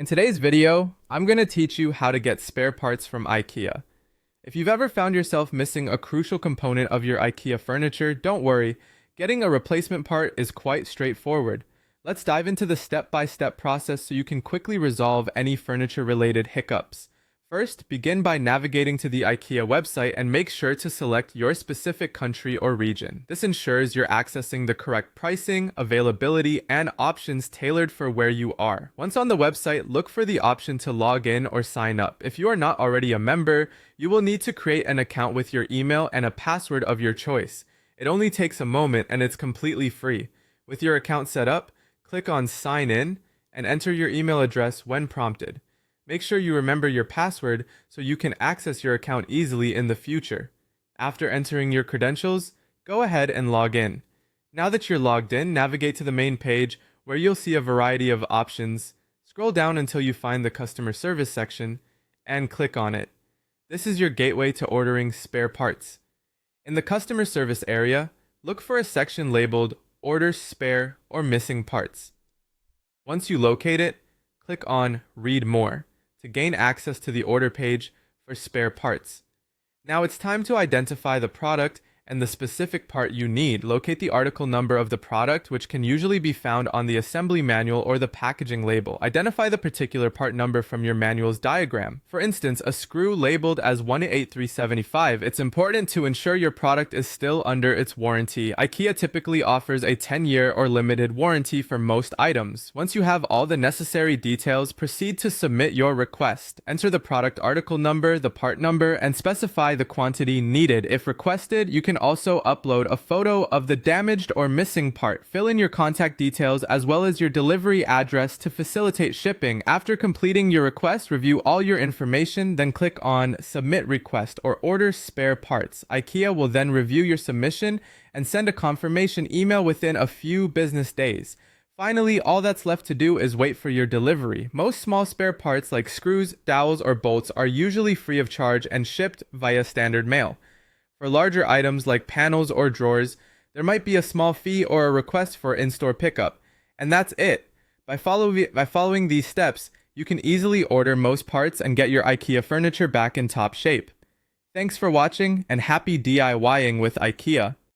In today's video, I'm going to teach you how to get spare parts from Ikea. If you've ever found yourself missing a crucial component of your Ikea furniture, don't worry, getting a replacement part is quite straightforward. Let's dive into the step-by-step process so you can quickly resolve any furniture-related hiccups. First, begin by navigating to the Ikea website and make sure to select your specific country or region. This ensures you're accessing the correct pricing, availability, and options tailored for where you are. Once on the website, look for the option to log in or sign up. If you are not already a member, you will need to create an account with your email and a password of your choice. It only takes a moment and it's completely free. With your account set up, click on Sign In and enter your email address when prompted. Make sure you remember your password so you can access your account easily in the future. After entering your credentials, go ahead and log in. Now that you're logged in, navigate to the main page where you'll see a variety of options. Scroll down until you find the customer service section and click on it. This is your gateway to ordering spare parts. In the customer service area, look for a section labeled Order Spare or Missing Parts. Once you locate it, click on Read More to gain access to the order page for spare parts. Now it's time to identify the product and the specific part you need. Locate the article number of the product, which can usually be found on the assembly manual or the packaging label. Identify the particular part number from your manual's diagram. For instance, a screw labeled as 18375. It's important to ensure your product is still under its warranty. Ikea typically offers a 10-year or limited warranty for most items. Once you have all the necessary details, proceed to submit your request. Enter the product article number, the part number, and specify the quantity needed. If requested, you can also upload a photo of the damaged or missing part. Fill in your contact details as well as your delivery address to facilitate shipping. After completing your request, review all your information, then click on Submit Request or Order Spare Parts. Ikea will then review your submission and send a confirmation email within a few business days. Finally, all that's left to do is wait for your delivery. Most small spare parts like screws, dowels, or bolts are usually free of charge and shipped via standard mail. For larger items like panels or drawers, there might be a small fee or a request for in-store pickup. And that's it. By following these steps, you can easily order most parts and get your IKEA furniture back in top shape. Thanks for watching and happy DIYing with IKEA.